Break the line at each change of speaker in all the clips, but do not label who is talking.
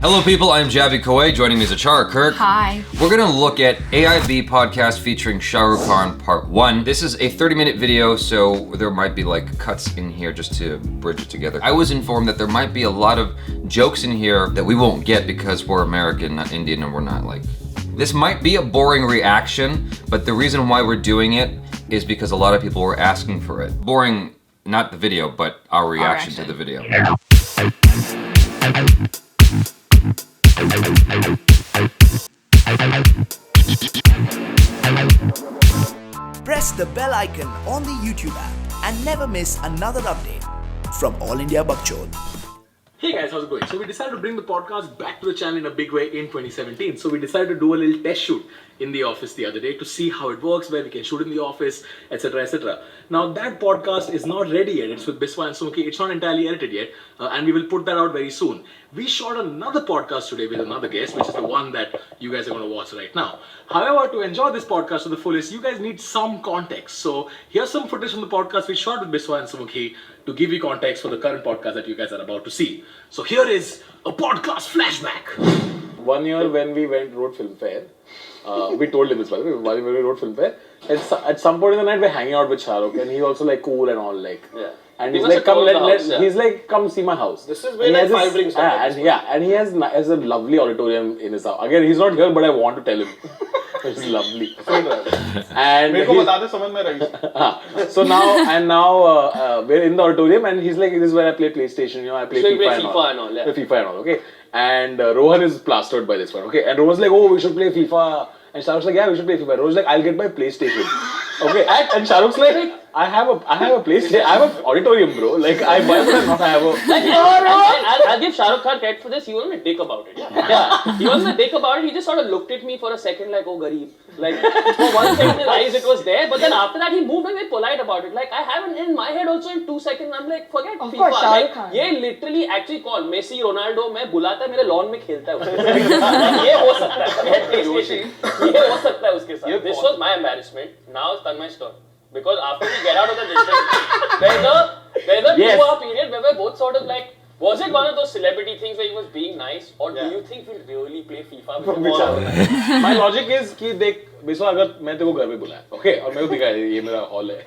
Hello people, I'm JABY KOAY, joining me is ACHARA KIRK.
Hi.
We're gonna look at AIB podcast featuring SHAH RUKH part 1. This is a 30-minute video, so there might be like cuts in here just to bridge it together. I was informed that there might be a lot of jokes in here that we won't get because we're American, not Indian, and we're not like... This might be a boring reaction, but the reason why we're doing it is because a lot of people were asking for it. Boring, not the video, but our reaction to the video.
Press the bell icon on the YouTube app and never miss another update from All India Bakchod.
Hey guys, how's it going? So we decided to bring the podcast back to the channel in a big way in 2017. So we decided to do a little test shoot in the office the other day to see how it works, where we can shoot in the office, etc, etc. Now that podcast is not ready yet. It's with Biswa and Sumukhi. It's not entirely edited yet, and we will put that out very soon. We shot another podcast today with another guest, which is the one that you guys are going to watch right now. However, to enjoy this podcast to the fullest, you guys need some context. So here's some footage from the podcast we shot with Biswa and Sumukhi to give you context for the current podcast that you guys are about to see. So here is a podcast flashback. 1 year when we wrote film fair, we told him this, by the way, while we wrote film fair, at some point in the night we're hanging out with Shah Rukh and he's also like cool and all like, yeah. And he's like, he's like, come see my house. This is where like 5 drinks started. And he has a lovely auditorium in his house. Again, he's not here, but I want to tell him. It's lovely. And so now we're in the auditorium and he's like, this is where I play PlayStation, you know, I play FIFA and all. Yeah. FIFA and all, okay. And Rohan is plastered by this one, okay. And Rohan's like, oh, we should play FIFA. And Shah Rukh's like, yeah, we should play FIFA. Rohan's like, I'll get my PlayStation. Okay, and Shah Rukh's like, I have a PlayStation, I have an auditorium, bro. Like, I buy but not I have a...
I'll give Shah Rukh Khan credit for this. He wasn't a dick about it. Yeah. He wasn't a dick about it. He just sort of looked at me for a second like, oh, Garib. Like, for one second in his eyes it was there. But then after that, he moved and very polite about it. Like, I have in my head also in 2 seconds, I'm like, forget FIFA.
Course,
like, ye literally actually called Messi, Ronaldo, मैं बुलाता है मेरे lawn में खेलता है उसके साथ. ये हो सकता है. PlayStation. ये हो सकता है उसके साथ. This was my embarrassment. Now it's Tanmay's turn. Because after we get out of the district, there's a 2-hour period where we're both sort of like, was it one of those celebrity things where he was being nice, or do you think we'll really play FIFA with him?
My logic is कि देख बिस्वा अगर मैं तेरे को घर पे बुलाया, okay, और मैं को दिखाया ये मेरा हॉल है,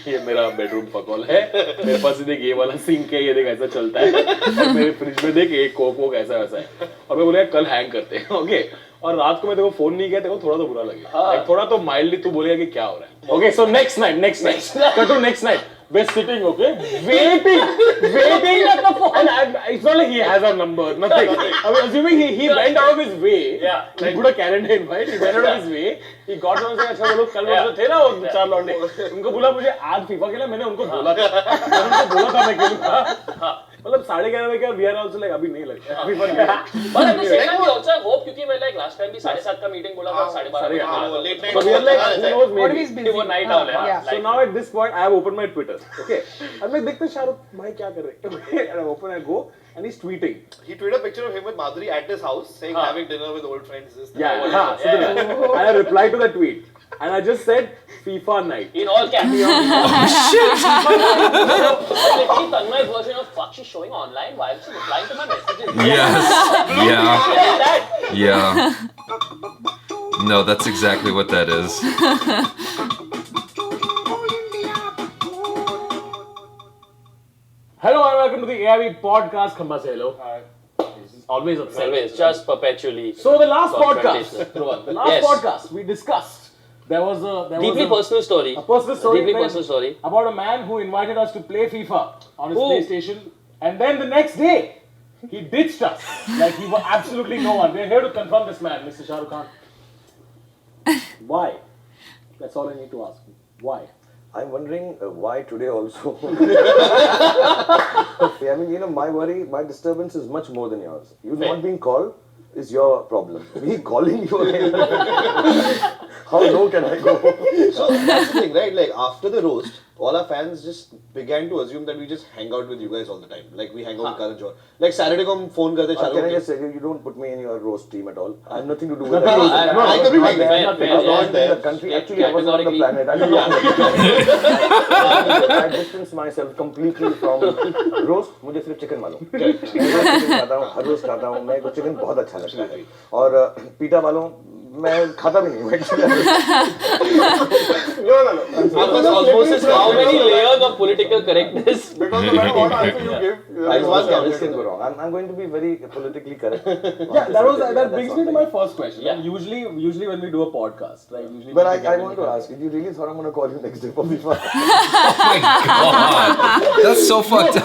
ये मेरा बेडरूम फक हॉल है, मेरे पास देख ये वाला सिंक है, ये देख ऐसा चलता है, और मेरे फ्रिज में देख एक कोक वोक ऐसा वैसा है, और मैं बोलेगा कल हैंग करते हैं, okay, और रात को मैं तेरे को फोन नहीं किया, तेरे को थोड़ा तो बुरा लगेगा, थोड़ा तो माइल्डली तू बोलेगा कि क्या हो रहा है, okay, so next night, cut to next night. We're sitting, okay, waiting at the phone. And it's not like he has our number, nothing. I mean, assuming he went out of his way. Yeah. Like, put a calendar invite. He went out of his way. He got someone saying, अच्छा वो लोग कल वो थे ना वो 4 लौंडे. उनको बोला मुझे आज फीफा खेला मैंने उनको बोला था मैं खेलूँगा. मतलब 11:30 बजे we are also like अभी नहीं लगता अभी पर
but at the same time we also hope क्योंकि मैं like last time भी 7:30 का मीटिंग बोला था 12:30 late night
so we are like who knows maybe
वो night owl है
so now at this point I have opened my Twitter okay अब मैं देखते शाहरुख भाई क्या कर रहे हैं and I open I go and he's tweeting
he tweeted a picture of him with Madhuri at his house saying having dinner with old friends
and I replied to the tweet and I just said FIFA night
in all caps.
Oh shit!
Literally Tanmay's version of fuck she's showing online. Why is she replying to my messages?
Yes. Yeah. No, that's exactly what that is.
Hello and welcome to the AIB podcast. Khamba se hello. Hi. Always upset.
Always, just perpetually.
So the last podcast we discussed. There was a
deeply personal story.
A personal story.
Deeply personal story
about a man who invited us to play FIFA on his PlayStation, and then the next day he ditched us like he was absolutely no one. We're here to confront this man, Mr. Shah Rukh Khan. Why? That's all I need to ask. Why?
I'm wondering why today also. I mean, you know, my worry, my disturbance is much more than yours. You not being called is your problem. Me calling you again. How low can I go?
So that's the thing, right? Like after the roast, all our fans just began to assume that we just hang out with you guys all the time. Like we hang out with Karan Johar. Like Saturday ko hum phone karte
Can I
Shahrukh.
just say, you don't put me in your roast team at all. I have nothing to do with that.
I could be
I'm
there.
not there. I was not in the country. Actually, I was on the planet. I don't know. I distance myself completely from roast. मुझे सिर्फ chicken मालूम. मैं chicken खाता हूँ, हर रोज खाता हूँ. मैं को चिकन बहुत अच्छा लगता है. और पीटा वालों मैं खाता भी नहीं हूँ actually.
No.
Osmosis, how many layers of political correctness?
Because no matter what answer you give,
This can go wrong. I'm going to be very politically correct.
yeah, that brings me to my first question.
Yeah.
Usually when we do a podcast, right? Usually
But
we
I
get
want to ask you, you really thought I'm going to call you next day for FIFA?
Oh my god, that's so fucked up.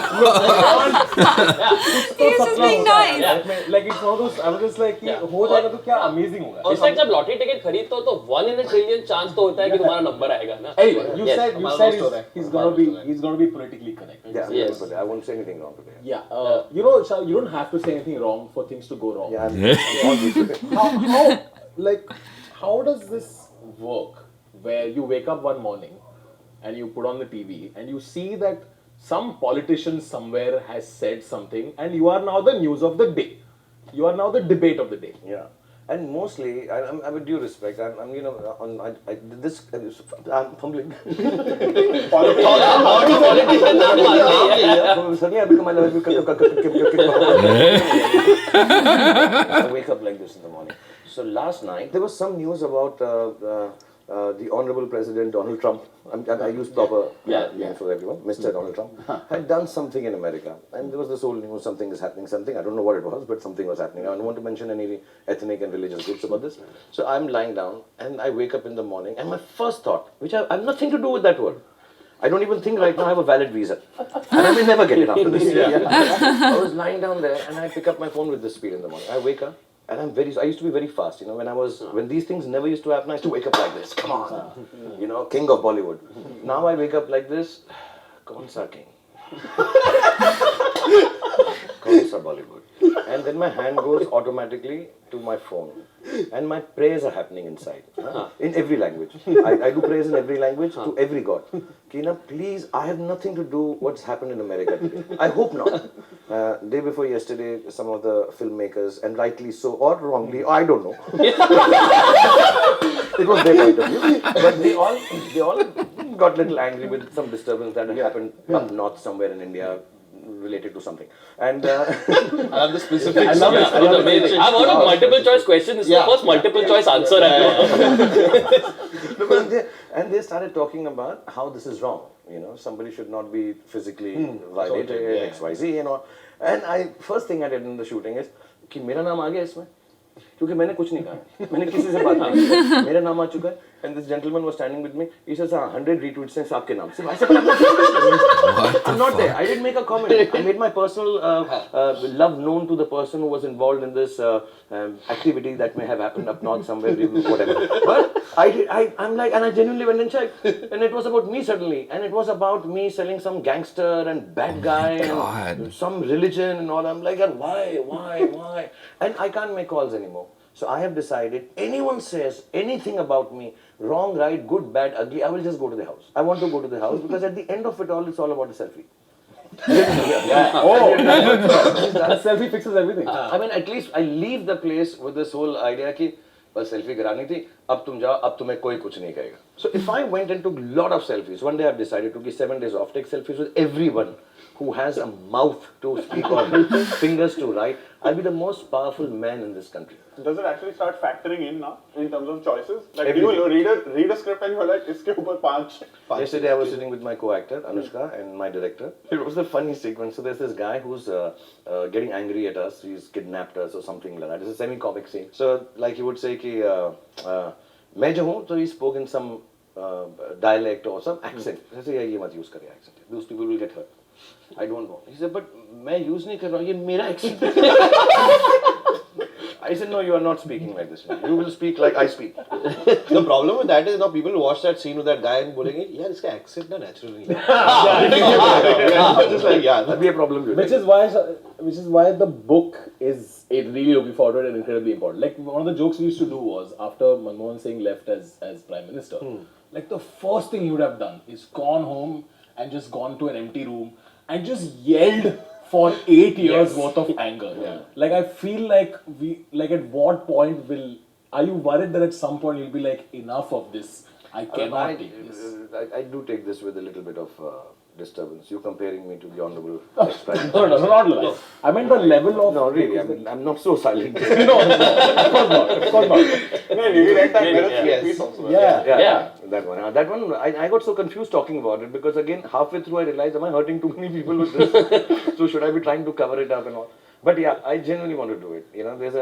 He's just being nice.
Like it's one of those. I was just like, हो जाएगा तो क्या amazing होगा.
It's like जब lottery ticket खरीदते हो तो 1 in a trillion chance तो होता है कि तुम्हारा नंबर आएगा ना.
Anyway, you
Yes.
said he's gonna be politically correct.
Yeah,
Yes.
but I won't say anything wrong today.
Yeah, you know, Shah, you don't have to say anything wrong for things to go wrong.
Yeah, I'm all good today.
How does this work? Where you wake up one morning and you put on the TV and you see that some politician somewhere has said something and you are now the news of the day. You are now the debate of the day.
Yeah. And mostly, I'm with due respect, I'm you know, I'm fumbling. Suddenly I become I wake up like this in the morning. So last night, there was some news about the Honorable President Donald Trump. I use proper names for everyone. Mr. Donald Trump had done something in America, and there was this whole news: something is happening. Something I don't know what it was, but something was happening. I don't want to mention any ethnic and religious groups about this. So I'm lying down, and I wake up in the morning, and my first thought, which I have nothing to do with that word. I don't even think right now I have a valid visa, and I may never get it after this. I was lying down there, and I pick up my phone with this speed in the morning. I wake up. And I used to be very fast, you know, when these things never used to happen, I used to wake up like this, come on, you know, king of Bollywood. Now I wake up like this, kaun sa king? Kaun sa Bollywood? And then my hand goes automatically to my phone. And my prayers are happening inside, in every language. I do prayers in every language to every god. Kina, please, I have nothing to do what's happened in America today. I hope not. Day before yesterday, some of the filmmakers, and rightly so or wrongly, I don't know. It was their point of view, but they all got a little angry with some disturbance that had happened up north somewhere in India. Related to something, and
I love the specifics.
I love it. It's amazing. I've heard of multiple choice questions. This is the first multiple choice answer I know.
And they started talking about how this is wrong. You know, somebody should not be physically violated, XYZ, you know. And first thing I did in the shooting is कि मेरा नाम आ गया इसमें, क्योंकि मैंने कुछ नहीं कहा, मैंने किसी से बात नहीं की, मेरा नाम आ चुका है. And this gentleman was standing with me. He says, 100 retweets हैं आपके नाम से. I said, I'm not there. I didn't make a comment. I made my personal love known to the person who was involved in this activity that may have happened up north somewhere, whatever. But I'm like, and I genuinely went and checked, and it was about me suddenly, and it was about me selling some gangster and bad guy and some religion and all. I'm like, why? And I can't make calls anymore. So I have decided, anyone says anything about me, wrong, right, good, bad, ugly, I will just go to the house. I want to go to the house because at the end of it all, it's all about a selfie.
That selfie fixes everything.
I mean, at least I leave the place with this whole idea कि बस selfie करानी थी, अब तुम जाओ, अब तुम्हें कोई कुछ नहीं कहेगा. So if I went and took lot of selfies, one day I've decided to give 7 days off, take selfies with everyone who has a mouth to speak or fingers to write, I'll be the most powerful man in this country.
Does it actually start factoring in now in terms of choices? Like, do you read a script and you're like, iske upar 5.
Yesterday I was sitting with my co-actor Anushka and my director. It was a funny sequence. So there's this guy who's getting angry at us. He's kidnapped us or something like that. It's a semi-comic scene. So like he would say कि मैं जो हूँ, so he spoke in some dialect or some accent. I said, ये मत use करिए accent. Those people will get hurt. I don't know. He said, but मैं use नहीं कर रहा हूँ, ये मेरा accent. I said, no, you are not speaking like this. You will speak like I speak.
The problem with that is now people watch that scene with that guy and बोलेंगे, यार इसका accent ना natural नहीं है. Just like,
That'd be a problem.
Which is why which is why the book is really looking forward to it and incredibly important. Like one of the jokes we used to do was after Manmohan Singh left as Prime Minister, like the first thing he would have done is gone home and just gone to an empty room and just yelled for 8 years worth of anger. Like I feel like at what point are you worried that at some point you'll be like, enough of this, I cannot take this?
I do take this with a little bit of disturbance. You're comparing me to the Honorable Ex-Prime
No, not like. I meant the level of.
No, really, I'm not so silent.
No, of course not.
Yeah. That one, I got so confused talking about it because again, halfway through I realized, am I hurting too many people with this? So should I be trying to cover it up and all? But yeah, I genuinely want to do it. You know, there's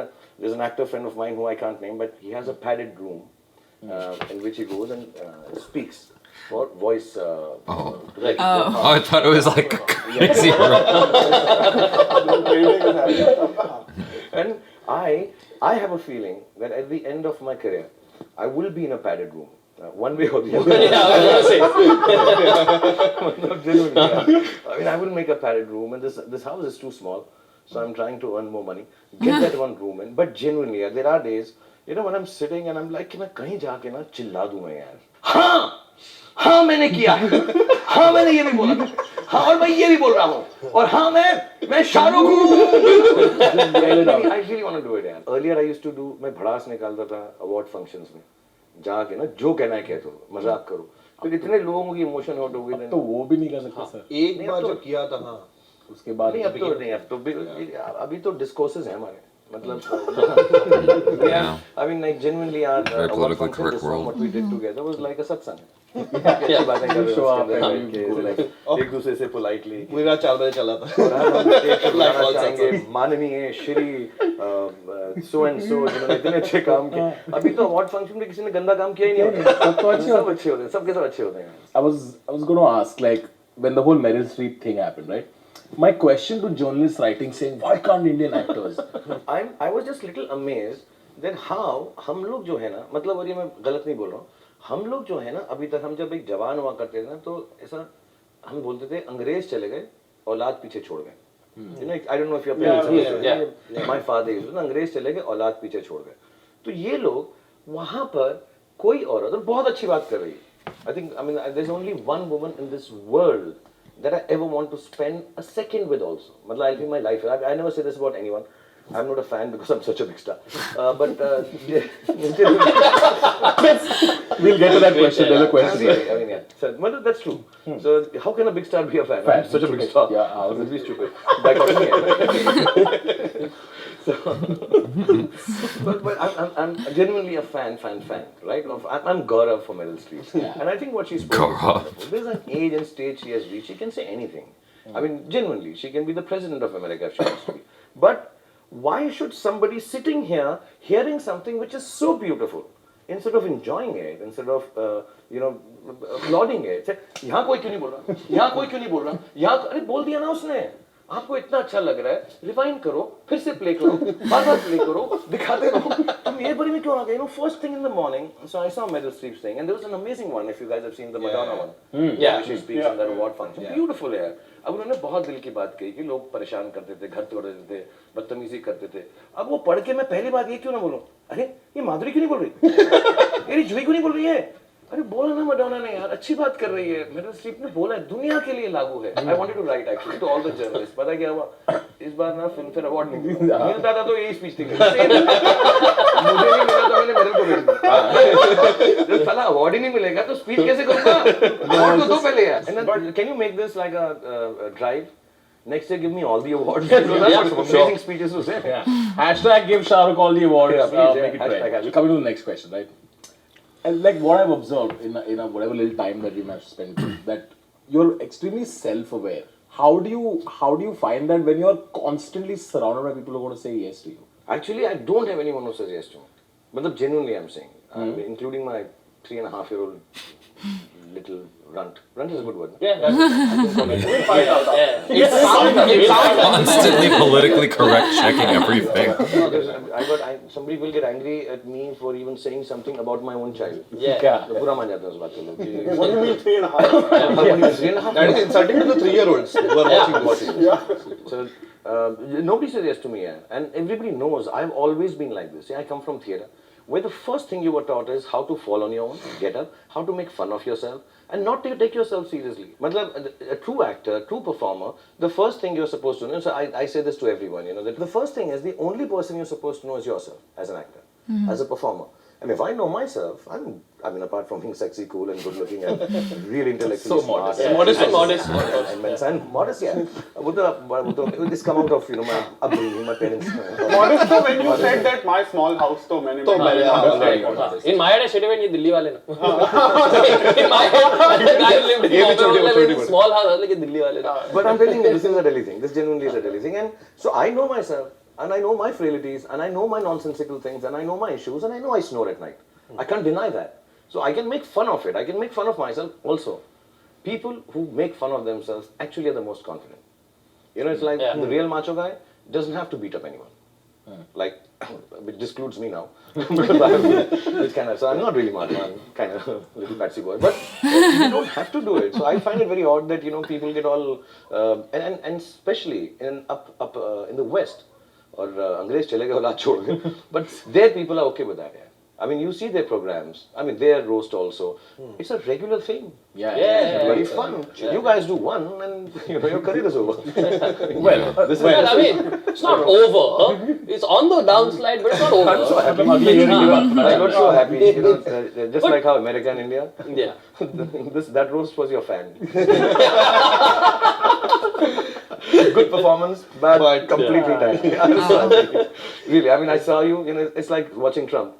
an actor friend of mine who I can't name, but he has a padded room in which he goes and speaks for voice.
I thought it was like a crazy
And I have a feeling that at the end of my career, I will be in a padded room. One way or the other. No, genuinely, yeah. I mean, I will make a padded room, and this house is too small, so I'm trying to earn more money, get that one room in. But genuinely, there are days, you know, when I'm sitting and I'm like, कि मैं कहीं जाके ना चिल्ला दूँ मैं यार. हाँ मैंने किया, हाँ मैंने ये भी बोला था, हाँ और मैं ये भी बोल रहा हूँ, और हाँ मैं शाहरुख हूँ. I really want to do it यार. Earlier I used to do, मैं भड़ास निकालता था award functions में, जाके ना जो कहना है कह दो, मजाक करो. फिर इतने लोगों की इमोशन हर्ट हो गई.
तो वो भी नहीं कर सकते सर.
एक बार जो किया था हाँ
उसके बाद
नहीं अब तो अभी तो डिस्कोर्सेस हैं हमारे.
Yeah.
I mean, like genuinely, our
Very politically correct world.
What we did together was like a satsang.
show up
एक दूसरे से politely.
पूरी रात 4 बजे चला था.
और हम एक चाहेंगे माननीय श्री so and so जिन्होंने इतने अच्छे काम किए. अभी तो अवार्ड फंक्शन में किसी ने गंदा काम किया ही नहीं होता. सब अच्छे होते हैं, सबके सब अच्छे होते हैं.
I was going to ask, like, when the whole Meryl Streep thing happened, right? My question to journalists writing saying, why can't Indian actors?
I was just little amazed that how हम लोग जो है ना, मतलब और ये मैं गलत नहीं बोल रहा हूँ, हम लोग जो है ना अभी तक हम जब एक जवान हुआ करते थे ना तो ऐसा हम बोलते थे अंग्रेज चले गए औलाद पीछे छोड़ गए. You know, I don't know if your parents my father used to, अंग्रेज चले गए औलाद पीछे छोड़ गए. तो ये लोग वहाँ पर कोई औरत और बहुत अच्छी बात कर रही है. I mean there's only one woman in this world that I ever want to spend a second with also. Matlab, I'll be my life. I never say this about anyone. I'm not a fan because I'm such a big star. But
we'll get to that question. There's a question.
I mean, yeah. So, but that's true. So, how can a big star be a fan? I'm such a big star.
Yeah, I
was really stupid. But I'm genuinely a fan, right? I'm Gaurav for Meryl Streep. And I think what she's spoken, there's an age and stage she has reached, she can say anything. I mean, genuinely, she can be the president of America if she wants to be. But why should somebody sitting here hearing something which is so beautiful, instead of enjoying it, instead of applauding it, say, यहाँ कोई क्यों नहीं बोल रहा? यहाँ कोई क्यों नहीं बोल रहा? यहाँ अरे बोल दिया ना उसने. आपको इतना अच्छा लग रहा है, रिवाइंड करो, फिर से प्ले करो, बार-बार प्ले करो, दिखाते रहो. तुम ये बड़ी में क्यों आ गए? You know, first thing in the morning, so I saw Meryl Streep's thing, and there was an amazing one. If you guys have seen the Madonna one, she speaks in that award function. Beautiful है. अब उन्होंने बहुत दिल की बात कही कि लोग परेशान करते थे, घर तोड़ देते थे, बदतमीजी करते थे. अब वो पढ़ के मैं पहली बात ये क्यों ना बोलूं? अरे ये माधुरी क्यों नहीं बोल रही? ये जूही क्यों नहीं बोल रही है? अरे बोला ना मडोना ने यार अच्छी बात कर रही है. मेरिल स्ट्रीप ने बोला है दुनिया के लिए लागू है. I wanted to write actually to all the journalist. पता क्या हुआ इस बार ना फिल्म फेयर अवार्ड नहीं मिलता था तो यही स्पीच थी. मुझे नहीं मिला तो मैंने मेरिल को भेज दिया. जब साला अवार्ड ही नहीं मिलेगा तो स्पीच कैसे करूंगा? अवार्ड तो दो पहले यार. And can you make this like a drive? Next year, give me all the awards. Amazing speeches to say.
Hashtag give Shah Rukh all the awards. Make it
hashtag.
We're coming to the next question, right? And like what I've observed in a whatever little time that we managed to spend, that you're extremely self-aware. How do you find that when you're constantly surrounded by people who are going to say yes to you?
Actually, I don't have anyone who says yes to me. But genuinely, I'm saying, including my 3.5-year-old little runt. Runt is a good word. No?
Yeah, that's
We'll find out.
it sounds
Constantly politically correct, checking everything.
No, somebody will get angry at me for even saying something about my own child.
yeah.
तो बुरा मान जाते हैं उस बात के लोग कि
What do you mean 3.5?
That is insulting to the 3-year-olds who are watching.
So nobody says yes to me, yeah. And everybody knows I've always been like this. Yeah, I come from theatre, where the first thing you were taught is how to fall on your own, get up, how to make fun of yourself, and not to take yourself seriously. Matlab, a true actor, a true performer, the first thing you're supposed to know, so I say this to everyone, you know, that the first thing is the only person you're supposed to know is yourself as an actor, as a performer. And if I know myself, I mean, apart from being sexy, cool, and good looking, and really intellectually
So
smart,
modest.
And modest.
and modest, yeah. This come out of, you know, my upbringing, my parents.
Modest though, when you said that my small house to many
In my head, I should have been ये दिल्ली वाले ना. In my head, the guy who lived in a small house, I was like ये दिल्ली वाले ना.
But I'm telling you, this is a Delhi thing. This genuinely is a Delhi thing. And so I know myself, and I know my frailties, and I know my nonsensical things, and I know my issues, and I know I snore at night. I can't deny that. So I can make fun of it. I can make fun of myself also. People who make fun of themselves actually are the most confident. You know, it's like the real macho guy doesn't have to beat up anyone. Like, which excludes me now. Which kind of, so I'm not really macho, I'm kind of a little patsy boy. But you don't have to do it. So I find it very odd that, you know, people get all, and especially in in the West, or Angrez chale gaye aulad chhod gaye. But there people are okay with that. Yeah. I mean, you see their programs. I mean, their roast also. It's a regular thing.
Yeah.
Very fun. You guys do one, and you know your career is over.
Well,
I mean, it's not over. It's on the downslide, but it's not over.
I'm so happy. I'm not so happy. You know, just like how America and India.
Yeah.
That roast was your fan. Good performance, but completely tiny. I'm so happy. Really, I mean, I saw you. You know, it's like watching Trump.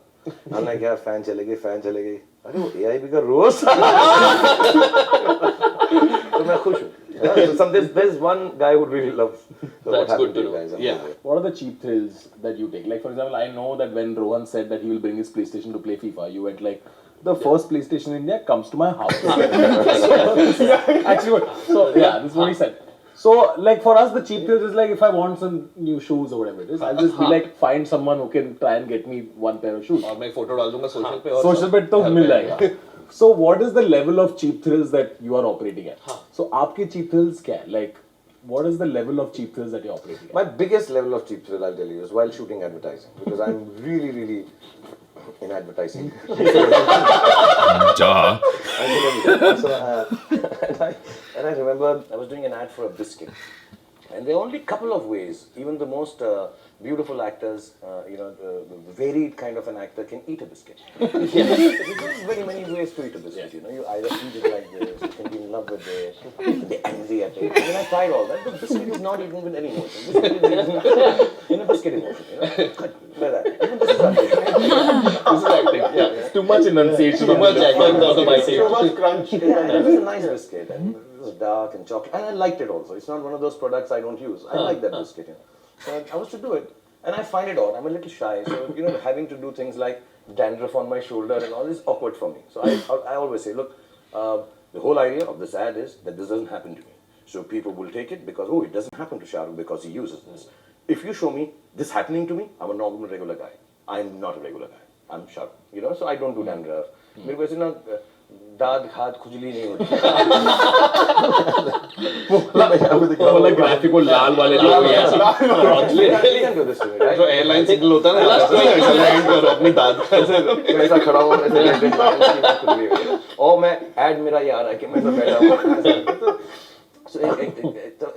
I'm like, yeah, fan chale gayi. अरे वो AIB का roast. तो मैं खुश हूँ. So there's one guy who really loves.
That's good to know.
Guys.
Yeah. What are the cheap thrills that you take? Like, for example, I know that when Rohan said that he will bring his PlayStation to play FIFA, you went like, the first PlayStation in India comes to my house. Actually, so yeah, this is what he said. So, like for us, the cheap thrills is like if I want some new shoes or whatever it is, I'll just be like, find someone who can try and get me one pair of shoes.
और मैं photo डाल दूँगा social पे और
Social पे तो मिल जाएगा. So, what is the level of cheap thrills that you are operating at? So, आपके cheap thrills क्या है? Like, what is the level of cheap thrills that you're operating at?
My biggest level of cheap thrill, I'll tell you, is while shooting advertising, because I'm really in advertising.
Duh.
So, and I remember I was doing an ad for a biscuit, and there are only a couple of ways. Even the most beautiful actors, you know, the varied kind of an actor can eat a biscuit. There's very many ways to eat a biscuit. You know, you either eat it like this, you can be in love with it, you can be angry at it. When I tried all that, the biscuit is not eaten with any emotion. Biscuit is in a biscuit emotion. You know, like that. Even this is acting.
This is acting. Yeah. It's too much enunciation.
Too much acting.
Too much crunch.
Yeah, it was a nice biscuit, and it was dark and chocolate, and I liked it also. It's not one of those products I don't use. I like that biscuit, you know. So I was to do it, and I find it odd. I'm a little shy, so you know, having to do things like dandruff on my shoulder and all is awkward for me. So I always say, look, the whole idea of this ad is that this doesn't happen to me. So people will take it because, oh, it doesn't happen to Shah Rukh because he uses this. If you show me this happening to me, I'm a normal regular guy. I'm not a regular guy. I'm Shah Rukh, you know. So I don't do dandruff. मेरे को ऐसे ना दाद हाथ खुजली नहीं होती.
वो वाला graphic वो लाल वाले जो है.
जो airline signal होता है ना, ऐसा land करो अपनी दाद.
ऐसा खड़ा हुआ ऐसे और मैं ad मेरा ये आ रहा है कि मैं तो बैठा हूँ. So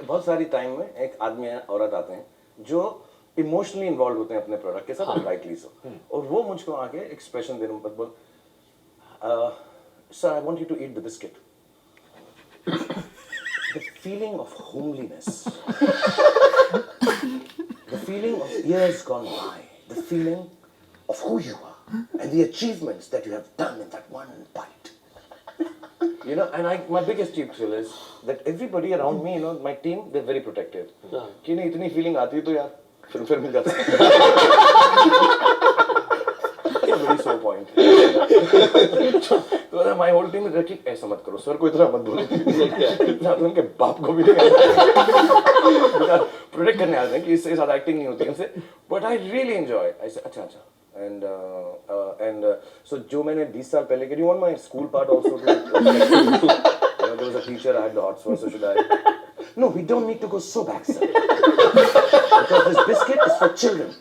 बहुत सारी टाइम में एक आदमी औरत आते हैं जो इमोशनली इन्वॉल्व होते हैं अपने प्रोडक्ट के साथ, राइटली सो, और वो मुझको आके एक्सप्रेशन देने में बोल, sir, I want you to eat the biscuit. The feeling of homeliness, the feeling of years gone by, the feeling of who you are, and the achievements that you have done in that one bite. You know, and my biggest cheap thrill is that everybody around me, you know, my team, they're very protective. कि नहीं इतनी feeling आती है तो यार फिर मिल जाता है. It's a very sore point. तो my whole team is like, ऐसा मत करो, sir को इतना मत बोलो. ना तो उनके बाप को भी नहीं आता. Protect करने आते हैं कि इसके साथ acting नहीं होती है. But I really enjoy. I said, अच्छा. And so जो मैंने 20 साल पहले के, do you want my school part also to there was a teacher, I had the hots for, so should I? No, we don't need to go so back, sir. Because this biscuit is for children.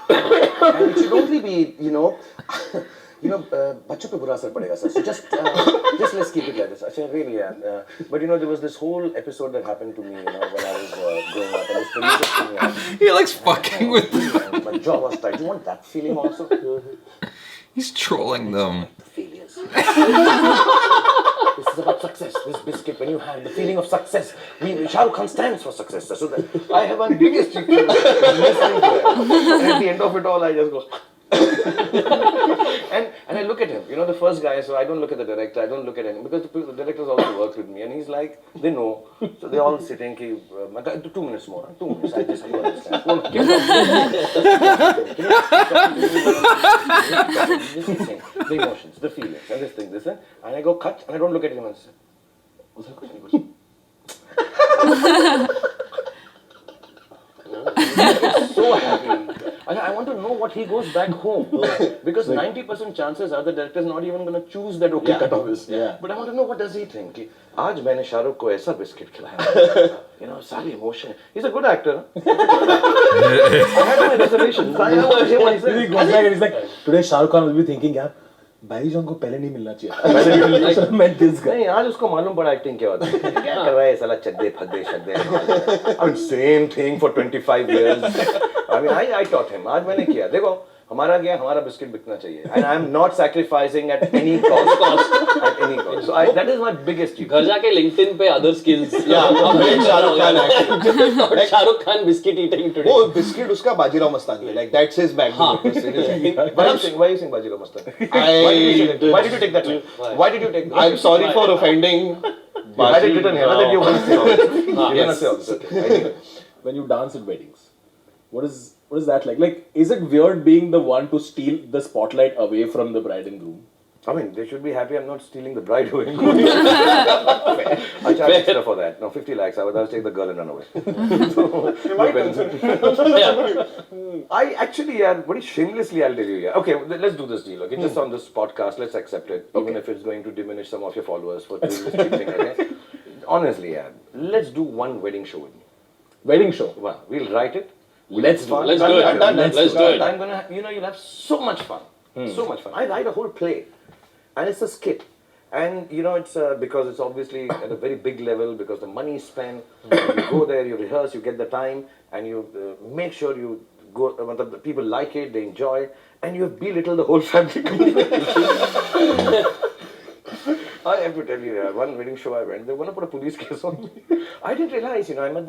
And it should only be, बच्चों पे बुरा असर पड़ेगा, sir. So just let's keep it like this. Actually, really, yeah. But there was this whole episode that happened to me, when I was growing up, and this producer thing.
He likes fucking with them.
My jaw was tight. Do you want that feeling also?
He's trolling them.
Failures. This is about success. This biscuit, when you have the feeling of success, Shah Rukh Khan stands for success. So that I have my biggest trick listening to it. And at the end of it all, I just go. and I look at him, the first guy, so I don't look at the director, I don't look at him, because the directors also work with me, and he's like, they know, so they're all sitting, 2 minutes more, 2 minutes, I just don't understand. The emotions, the feelings, and this thing, and I go cut, and I don't look at him and say, what's that question? He goes, so happy. I want to know what he goes back home. Because 90% chances are the director is not even going to choose that cutoff is.
Yeah.
But I want to know what does he think. आज मैंने शाहरुख को ऐसा biscuit खिलाया. सारी emotion. He's a good actor. I had my reservations. I hear what he said.
He goes back and he's like, today Shah Rukh Khan will be thinking, यार भाई जान को पहले नहीं मिलना चाहिए. Met this guy.
नहीं आज उसको मालूम पड़ा एक्टिंग क्या होता है. क्या कर रहा है साला चड्डे फद्दे शड्डे. I mean same thing for 25 years. I mean I taught him. आज मैंने किया. देखो हमारा क्या हमारा बिस्किट बिकना चाहिए. And I am not sacrificing at any cost. At any cost. So that is my biggest trick.
घर जाके LinkedIn पे other skills.
Yeah, upgrade Shah Rukh Khan actually.
Shah Rukh Khan biscuit eating today.
वो biscuit उसका बाजीराव मस्तानी है. Like that's his bag.
Why are you saying Bajirao Mastani? Why did you take that line? Why did you take that?
I'm sorry for offending.
I had it written here that you want to say all this. You want to say all this. Okay.
When you dance at weddings, what is that like? Like, is it weird being the one to steal the spotlight away from the bride and groom?
I mean, they should be happy I'm not stealing the bride away. I charge extra for that. No, 50 lakhs. I would take the girl and run away. I actually, very shamelessly, I'll tell you. Okay, let's do this deal. Okay, just on this podcast, let's accept it, even if it's going to diminish some of your followers for doing this big thing. Okay, honestly, let's do one wedding show with me.
Wedding show.
One. We'll write it.
Let's do it. Let's do it.
I'm gonna, you'll have so much fun. So much fun. I write a whole play, and it's a skit. And it's because it's obviously at a very big level because the money is spent. You go there, you rehearse, you get the time, and you make sure you go. The people like it, they enjoy it, and you belittle the whole family. I have to tell you, one wedding show I went, they want to put a police case on me. I didn't realize, I met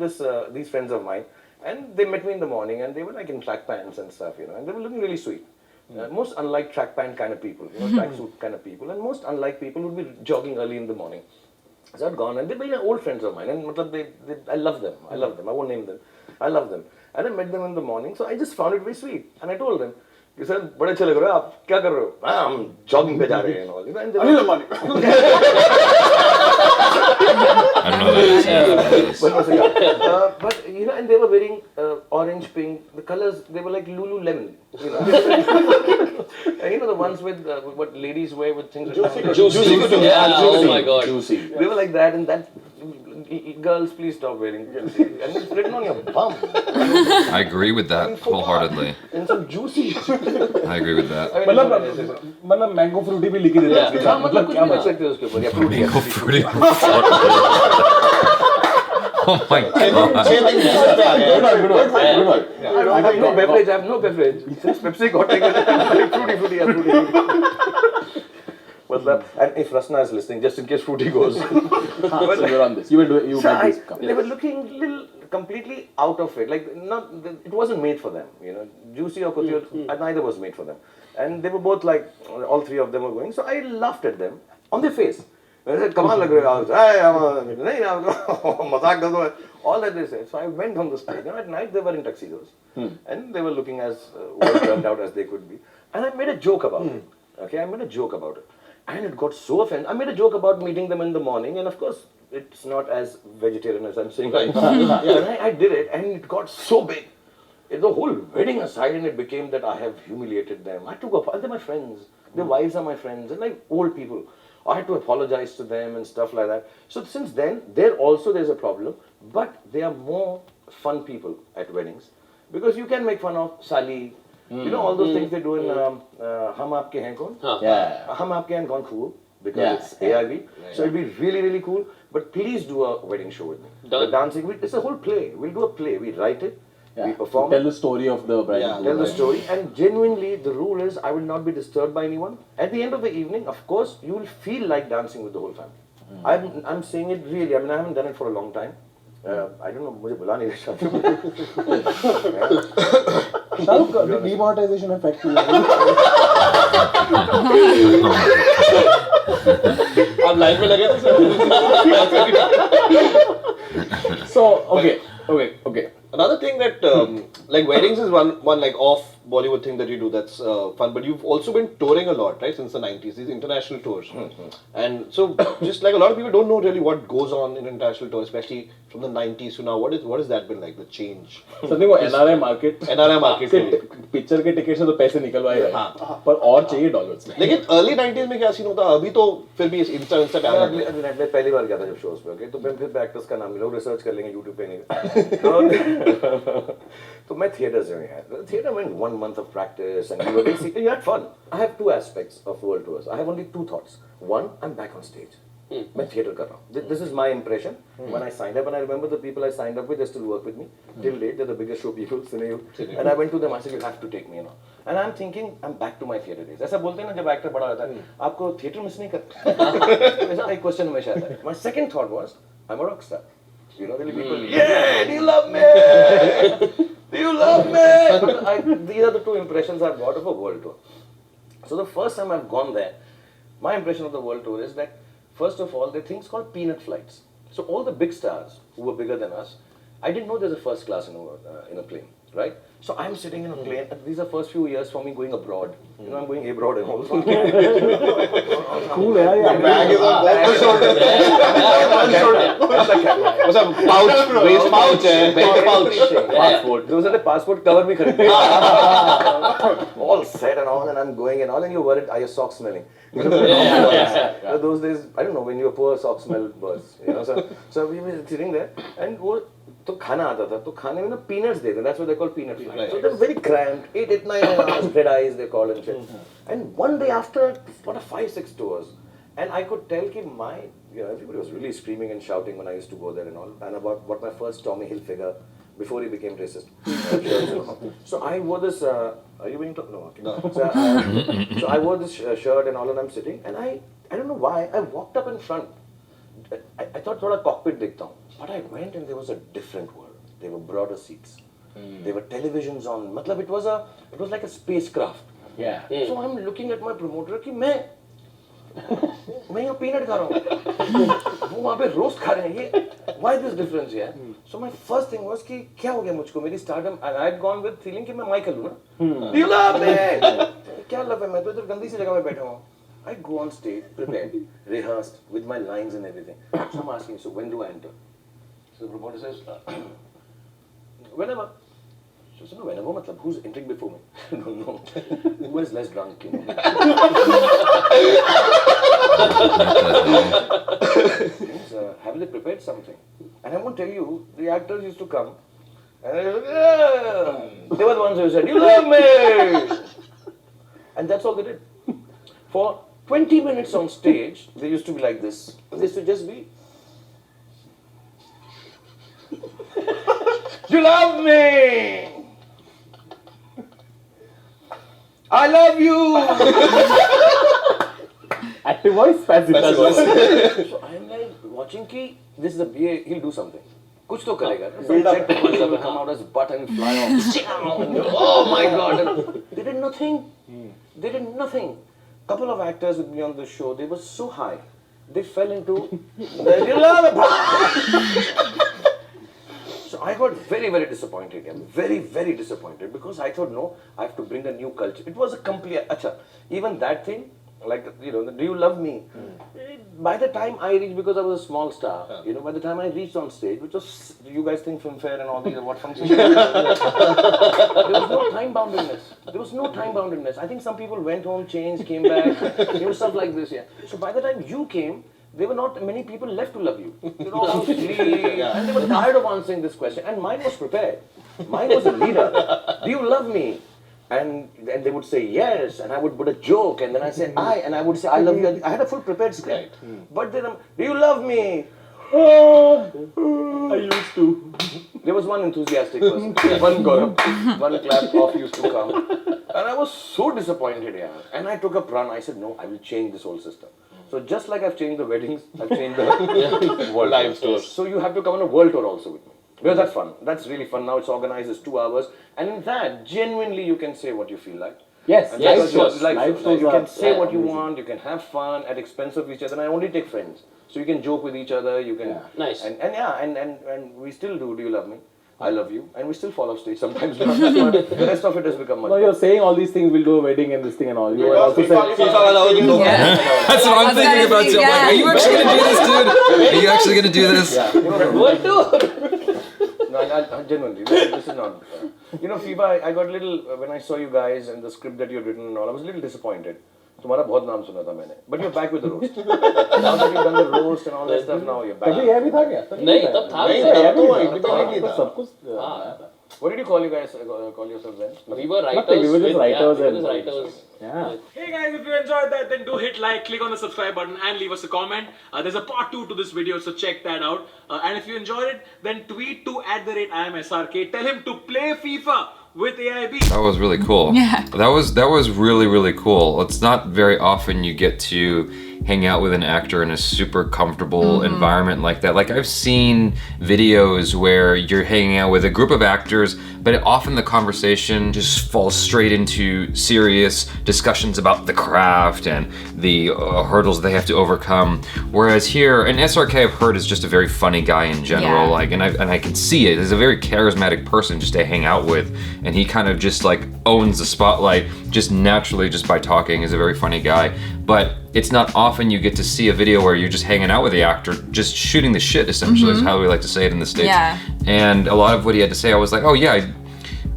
these friends of mine, and they met me in the morning, and they were like in track pants and stuff, and they were looking really sweet. Most unlike track pant kind of people, track suit kind of people, and most unlike people would be jogging early in the morning. So I'd gone, and they were old friends of mine, and I love them. I won't name them. I love them. And I met them in the morning, so I just found it very sweet. And I told them, sir, बड़े अच्छे लग रहे हो आप क्या कर रहे हो? हम jogging पे जा रहे हैं and all. And they were,
I don't know that.
but and they were wearing orange, pink. The colors they were like Lululemon. And the ones with what ladies wear with things.
Juicy. Yeah. Oh my God.
Juicy.
They were like that, and that. Girls, please stop wearing juicy. And it's written on your bum.
I agree with that wholeheartedly.
And some juicy.
I agree with that.
मतलब mango fruity भी लिखी देते हैं.
हाँ मतलब कुछ भी लिख सकते हो उसके ऊपर या fruity.
Mango fruity. Oh my God.
Good one.
I have no beverage. Since Pepsi got taken, fruity. And if Rasna is listening, just in case Fruity goes.
So you're on this. You will do.
They were looking little completely out of it. Like it wasn't made for them. Juicy or Kuthi, neither was made for them. And they were both like, all three of them were going. So I laughed at them on their face. I said, "Kamal lag rahe ho." All that they said. So I went on the stage. At night they were in tuxedos, and they were looking as well turned out as they could be. And I made a joke about it. Okay, I made a joke about it. And it got so offended. I made a joke about meeting them in the morning, and of course, it's not as vegetarian as I'm saying right now. And I did it, and it got so big. The whole wedding aside, and it became that I have humiliated them. I had to go, they're my friends. Their wives are my friends, and like old people. I had to apologize to them and stuff like that. So since then, there's a problem, but they are more fun people at weddings. Because you can make fun of Sali, you know, all those things they do in Hum Aapke Hain Kaun? Hum Aapke Hain Kaun Cool, because it's AIB. So it'll be really, really cool. But please do a wedding show with me. The dancing, it's a whole play. We'll do a play. We write it. We perform.
Tell the story of the bride.
Tell the story, and genuinely the rule is I will not be disturbed by anyone. At the end of the evening, of course, you will feel like dancing with the whole family. I'm saying it really. I mean, I haven't done it for a long time. I don't know. मुझे बुला नहीं रहा
Shahrukh demonetization effect
आप line में लगे थे
So okay.
Another thing that like weddings is one like off Bollywood thing that you do that's fun, but you've also been touring a lot, right, since the 90s, these international tours. And so just like a lot of people don't know really what goes on in international tours, especially from the 90s to now. What has that been like, the change?
Something वो NRI market
से
picture के ticket से तो पैसे निकलवा ही रहे पर और चाहिए डॉलर्स में.
लेकिन early 90s में क्या सीन होता? अभी तो फिर भी इंस्टा
मैं पहली बार गया था जब शोज पे, ओके, तो मैं फिर एक्टर्स का नाम लोग रिसर्च कर लेंगे यूट्यूब पे नहीं. तो मैं थिएटर्स में गया. थिएटर में 1 month of practice and you had fun. I have 2 aspects of world tours. I have only 2 thoughts. One, I'm back on stage. मैं थिएटर कर रहा हूँ. This is my impression when I signed up, and I remember the people I signed up with, they still work with me till date. They're the biggest show people. And I went to them. I said, you have to take me, you know. And I'm thinking, I'm back to my theater days. ऐसा बोलते हैं ना जब actor बड़ा होता है, आपको theatre miss नहीं करते. ऐसा एक क्वेश्चन हमेशा आता है. My second thought was, I'm a rock star. You know, really people, yeah, do you love me? Do you love me? These are the 2 impressions I've got of a world tour. So the first time I've gone there, my impression of the world tour is that, first of all, there are things called peanut flights. So all the big stars who were bigger than us, I didn't know there's a first class in a plane, right? So I'm sitting in a plane, and these are first few years for me going abroad. You know, I'm going abroad and all.
Cool, yeah.
Bag is on both shoulders. What's up? Pouch, waist pouch, belt pouch,
passport. Those are the passport cover me khareed. All set and all, and I'm going and all, and you're worried, are your socks smelling? You know, so those days, I don't know, when you're poor, socks smell worse. You know, so we were sitting there, and तो खाना आता था, तो खाने में ना peanuts देते, that's what they call peanut flights. Right. So they're very cramped, 8, 9 hours, red eyes they call and shit. And one day after, what, 5-6 tours, and I could tell कि everybody was really screaming and shouting when I used to go there and all, and about what my first Tommy Hilfiger, before he became racist. So I wore this, are you being talked? No, okay. No. So I wore this shirt and all, and I'm sitting, and I don't know why, I walked up in front. I thought थोड़ा cockpit देखता हूँ. But I went and there was a different world. There were broader seats. There were televisions on. मतलब it was like a spacecraft.
Yeah.
So I'm looking at my promoter कि मैं यहाँ peanut खा रहा हूँ. वो वहाँ पे roast खा रहे हैं. ये why this difference here? So my first thing was कि क्या हो गया मुझको, मेरी stardom, and I had gone with feeling कि मैं Michael हूँ ना. Do you love me? क्या love है, मैं तो इधर गंदी सी जगह में बैठा हूँ. I go on stage, prepared, rehearsed with my lines and everything. So I'm asking, so when do I enter? So the promoter says, whenever. So no, whenever, matlab, who's entering before me? No. Who is less drunk, you know? Have they prepared something? And I won't tell you, the actors used to come, and they were the ones who said, you love me! And that's all they did. For 20 minutes on stage, they used to be like this. They used to just be, you love me! I love you!
Active voice, passive voice.
So I'm like watching ki, this is a BA, he'll do something. Kuch to karega. Some jet propulsor will come out as butt and fly off. Oh my god! They did nothing. They did nothing. Couple of actors with me on the show, they were so high, they fell into So I got very, very disappointed. Very, very disappointed because I thought, no, I have to bring a new culture. It was a complete, even that thing, Like, do you love me? By the time I reached, because I was a small star, by the time I reached on stage, which was, you guys think Filmfare and all these, what functions? There was no time boundedness. I think some people went home, changed, came back, stuff like this, So by the time you came, there were not many people left to love you. They were all asleep, and they were tired of answering this question. And mine was prepared. Mine was a leader. Do you love me? And they would say yes, and I would put a joke, and then I say and I would say I love you. I had a full prepared script. But then, do you love me? I used to. There was one enthusiastic person. One clap off used to come. And I was so disappointed, And I took a run. I said, no, I will change this whole system. So just like I've changed the weddings, I've changed the world live tours. So you have to come on a world tour also with me. Because that's fun. That's really fun. Now it's organized as 2 hours. And in that, genuinely you can say what you feel like.
Yes,
live shows. You can say what you want, you can have fun at expense of each other. And I only take friends. So you can joke with each other, you can...
Nice.
And we still do you love me? I love you. And we still fall off stage sometimes. But the rest of it has become much.
No, you're saying all these things, we'll do a wedding and this thing and all. You were also saying...
That's what I'm thinking about too. I'm like, are you actually gonna do this, dude? Are you actually gonna do this?
World tour.
No, genuinely, this is not... FIBA, I got a little... When I saw you guys and the script that you had written and all, I was a little disappointed. तुम्हारा बहुत नाम सुना था मैंने, but you're back with the roast. Now that you've done the roast and all that stuff, now you're back.
तभी यह भी था क्या?
नहीं, तब था
नहीं, सब कुछ.
What did you call yourselves then?
We were writers.
We were just writers.
Yeah.
Hey guys, if you enjoyed that, then do hit like, click on the subscribe button and leave us a comment. There's a part 2 to this video, so check that out. And if you enjoyed it, then tweet to @IamSRK. Tell him to play FIFA with AIB.
That was really cool.
Yeah.
That was really, really cool. It's not very often you get to hang out with an actor in a super comfortable environment like that. Like I've seen videos where you're hanging out with a group of actors, but often the conversation just falls straight into serious discussions about the craft and the hurdles they have to overcome. Whereas here, and SRK I've heard is just a very funny guy in general.
Yeah.
Like, and I can see it. He's a very charismatic person just to hang out with, and he kind of just like owns the spotlight just naturally just by talking. He's a very funny guy, but it's not often you get to see a video where you're just hanging out with the actor, just shooting the shit, essentially, is how we like to say it in the States.
Yeah.
And a lot of what he had to say, I was like, oh yeah,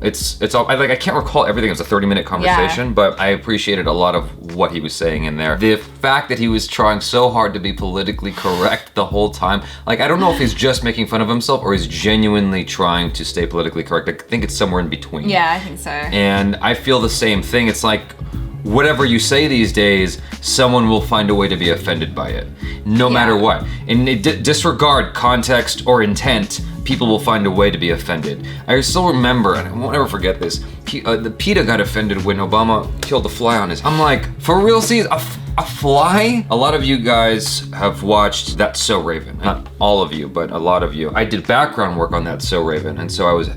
it's all, I can't recall everything. It was a 30-minute conversation, but I appreciated a lot of what he was saying in there. The fact that he was trying so hard to be politically correct the whole time, like, I don't know if he's just making fun of himself or he's genuinely trying to stay politically correct. I think it's somewhere in between.
Yeah, I think so.
And I feel the same thing. It's like, whatever you say these days, someone will find a way to be offended by it, no matter what. And disregard context or intent, people will find a way to be offended. I still remember, and I won't ever forget this, the PETA got offended when Obama killed a fly on his... I'm like, for real, see, a fly? A lot of you guys have watched That's So Raven. Not all of you, but a lot of you. I did background work on That's So Raven, and so I was,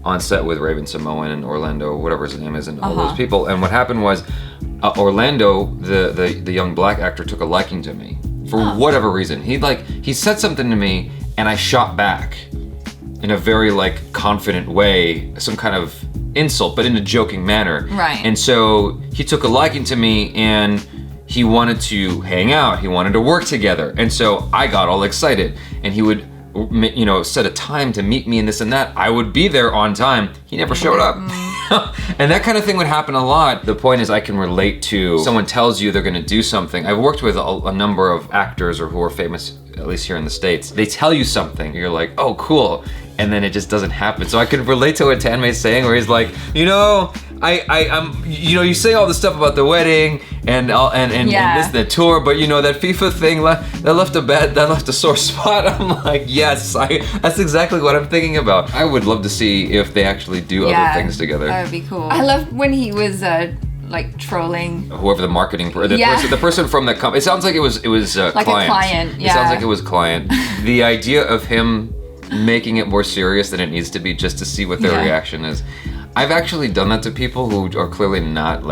on set with Raven Samoan and Orlando, whatever his name is, and all those people. And what happened was, Orlando, the young black actor, took a liking to me for whatever reason. He said something to me, and I shot back in a very confident way, some kind of insult, but in a joking manner.
Right.
And so he took a liking to me, and he wanted to hang out. He wanted to work together, and so I got all excited, and he would, set a time to meet me and this and that. I would be there on time. He never showed up. And that kind of thing would happen a lot. The point is, I can relate to someone tells you they're gonna do something. I've worked with a number of actors or who are famous, at least here in the States. They tell you something, you're like, oh, cool. And then it just doesn't happen. So I could relate to what Tanmai's saying, where he's like, I'm, you say all this stuff about the wedding and this, the tour, but that FIFA thing that left a sore spot. I'm like, yes, that's exactly what I'm thinking about. I would love to see if they actually do other things together.
That would be cool. I love when he was trolling
whoever the marketing the person from the company. It sounds like it was
like
client.
A client. Yeah.
It sounds like it was client. The idea of him making it more serious than it needs to be just to see what their reaction is. I've actually done that to people who are clearly not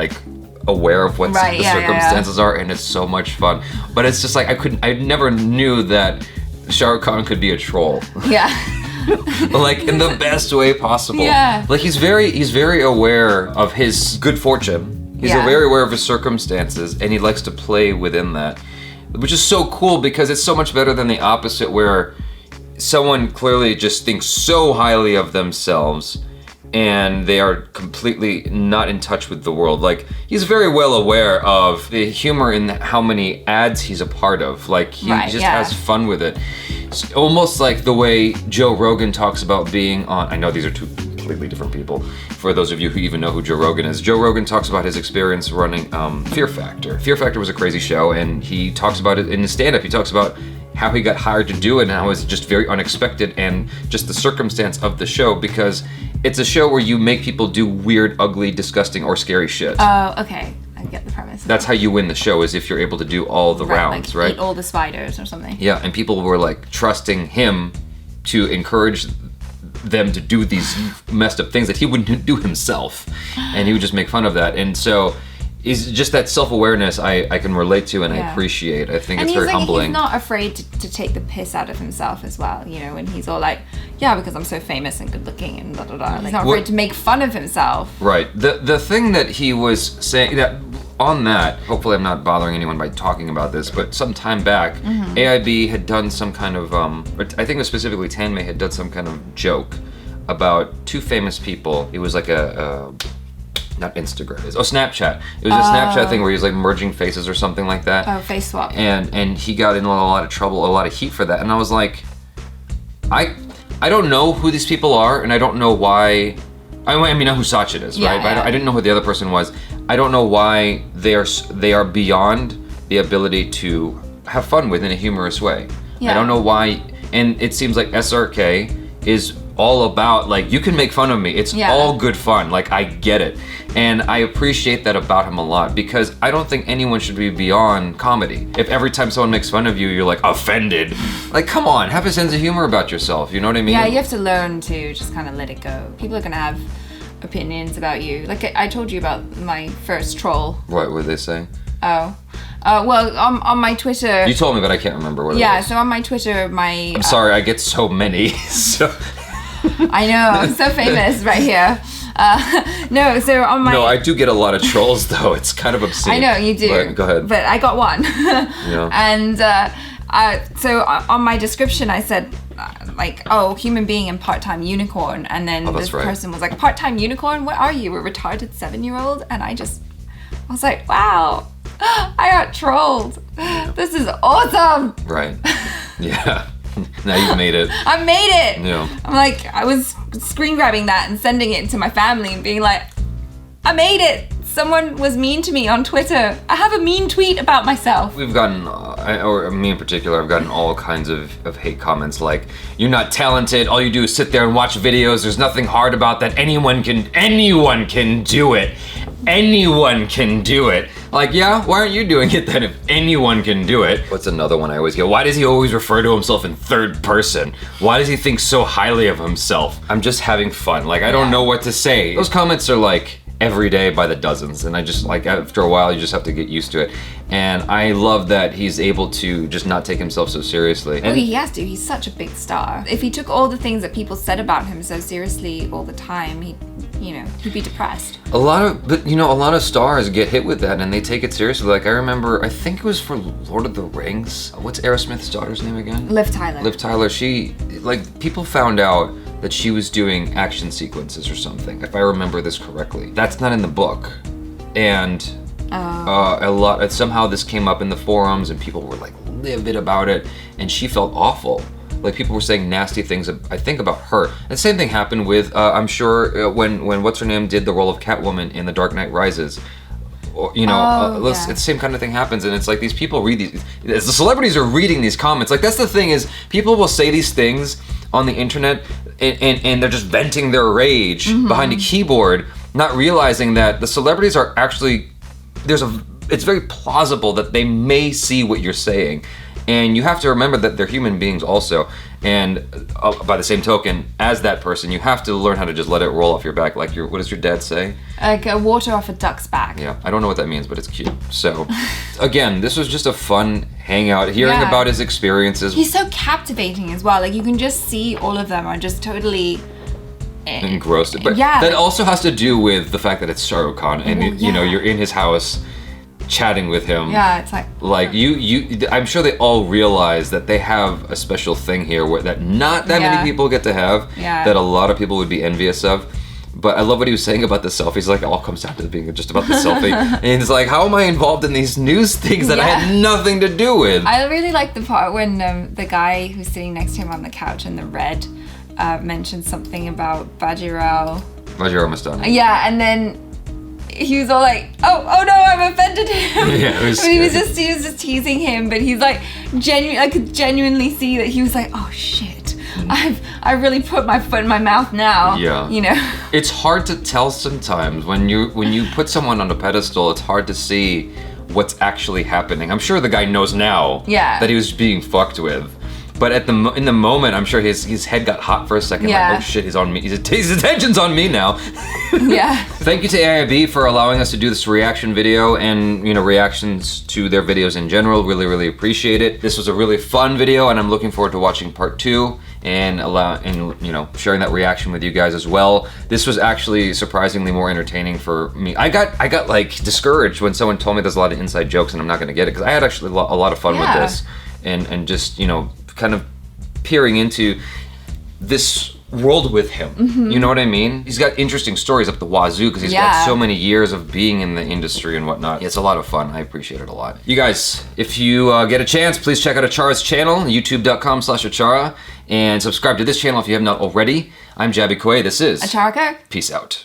aware of what the circumstances are, and it's so much fun. But it's just I never knew that Shah Rukh Khan could be a troll.
Yeah.
In the best way possible.
Yeah.
He's very aware of his good fortune. He's very aware of his circumstances, and he likes to play within that, which is so cool because it's so much better than the opposite, where someone clearly just thinks so highly of themselves and they are completely not in touch with the world. Like, he's very well aware of the humor in how many ads he's a part of. Like, he just has fun with it. It's almost like the way Joe Rogan talks about being on, I know these are two completely different people, for those of you who even know who Joe Rogan is. Joe Rogan talks about his experience running Fear Factor. Fear Factor was a crazy show, and he talks about it in his stand-up. He talks about how he got hired to do it and how it was just very unexpected and just the circumstance of the show, because it's a show where you make people do weird, ugly, disgusting, or scary shit.
Oh, okay. I get the premise.
That's how you win the show, is if you're able to do all the rounds, right?
Eat all the spiders or something.
Yeah, and people were like trusting him to encourage them to do these messed up things that he wouldn't do himself, and he would just make fun of that. And so it's just that self-awareness I can relate to and I appreciate. I think it's very humbling.
He's not afraid to take the piss out of himself as well, you know, when he's all like, yeah, because I'm so famous and good looking and blah, blah, blah. He's not afraid to make fun of himself.
Right. The thing that he was saying, that on that, hopefully I'm not bothering anyone by talking about this, but some time back, AIB had done some kind of, I think it was specifically Tanmay had done some kind of joke about two famous people. It was like not Instagram, Snapchat. It was a Snapchat thing where he was like merging faces or something like that.
Oh, face swap.
And he got in a lot of trouble, a lot of heat for that. And I was like, I don't know who these people are, and I don't know why. I mean, I know who Sachin is, right? But I didn't know who the other person was. I don't know why they are beyond the ability to have fun with in a humorous way. I don't know why. And it seems like SRK is all about, like, you can make fun of me. It's all good fun. Like, I get it. And I appreciate that about him a lot, because I don't think anyone should be beyond comedy. If every time someone makes fun of you, you're like offended. Like, come on, have a sense of humor about yourself. You know what I mean?
Yeah, you have to learn to just kind of let it go. People are going to have opinions about you. Like I told you about my first troll.
What would they say?
Oh. Well, on my Twitter...
You told me, but I can't remember what it was.
Yeah, so on my Twitter,
I'm sorry, I get so many, so...
I know, I'm so famous right here. No, so on my...
No, I do get a lot of trolls, though. It's kind of obscene.
I know, you do.
But go ahead.
But I got one.
Yeah.
And so on my description, I said, like, oh, human being and part-time unicorn. And then this person was like, part-time unicorn? What are you, a retarded 7-year-old? And I was like, wow, I got trolled. This is awesome.
Right. Yeah. Now you've made it.
I made it.
Yeah.
I'm like, I was screen grabbing that and sending it to my family and being like, I made it. Someone was mean to me on Twitter. I have a mean tweet about myself.
We've gotten, or me in particular, I've gotten all kinds of hate comments like, you're not talented, all you do is sit there and watch videos, there's nothing hard about that, anyone can do it. Anyone can do it. Like, yeah, why aren't you doing it then if anyone can do it? What's another one I always get? Why does he always refer to himself in third person? Why does he think so highly of himself? I'm just having fun. Like, I don't know what to say. Those comments are like every day by the dozens, and I just, like, after a while you just have to get used to it. And I love that he's able to just not take himself so seriously.
Well, he has to. He's such a big star. If he took all the things that people said about him so seriously all the time, he'd be depressed.
A lot of stars get hit with that and they take it seriously. Like, I remember, I think it was for Lord of the Rings. What's Aerosmith's daughter's name again?
Liv Tyler.
Liv Tyler. She, like, people found out that she was doing action sequences or something, if I remember this correctly. That's not in the book. And somehow this came up in the forums and people were like livid about it, and she felt awful. Like, people were saying nasty things, I think, about her. And the same thing happened with, I'm sure, when what's her name did the role of Catwoman in The Dark Knight Rises. It's the same kind of thing happens, and it's like these people read these, the celebrities are reading these comments. Like, that's the thing, is people will say these things on the internet and they're just venting their rage behind a keyboard, not realizing that the celebrities are actually, it's very plausible that they may see what you're saying. And you have to remember that they're human beings also. And by the same token, as that person, you have to learn how to just let it roll off your back. Like, what does your dad say?
Like water off a duck's back.
Yeah, I don't know what that means, but it's cute. So, again, this was just a fun hangout, hearing about his experiences.
He's so captivating as well. Like, you can just see all of them are just totally
engrossed it. But
Yeah.
that also has to do with the fact that it's Shah Rukh Khan, and you know, you're in his house chatting with him.
Yeah, it's like
I'm sure they all realize that they have a special thing here where that not that many people get to have, that a lot of people would be envious of. But I love what he was saying about the selfies. Like, it all comes down to being just about the selfie. And he's like, how am I involved in these news things that I had nothing to do with?
I really like the part when the guy who's sitting next to him on the couch in the red mentioned something about Bajirao
Mastani.
Yeah, and then he was all like, oh no, I've offended him.
Yeah, it was
he was just teasing him, but he's like, I could genuinely see that he was like, oh shit, I really put my foot in my mouth now.
Yeah.
You know.
It's hard to tell sometimes when you put someone on a pedestal. It's hard to see what's actually happening. I'm sure the guy knows now that he was being fucked with. But in the moment, I'm sure his head got hot for a second. Like, oh shit, he's on me. His attention's on me now.
Yeah.
Thank you to AIB for allowing us to do this reaction video and, you know, reactions to their videos in general. Really, really appreciate it. This was a really fun video, and I'm looking forward to watching part 2 and you know, sharing that reaction with you guys as well. This was actually surprisingly more entertaining for me. I got like discouraged when someone told me there's a lot of inside jokes and I'm not gonna get it, because I had actually a lot of fun with this, and just, you know, kind of peering into this world with him. You know what I mean? He's got interesting stories up the wazoo because he's got so many years of being in the industry and whatnot. It's a lot of fun. I appreciate it a lot. You guys, if you get a chance, please check out ACHARA's channel, youtube.com/ACHARA, and subscribe to this channel if you have not already. I'm JABY KOAY. This is
ACHARA.
Peace out.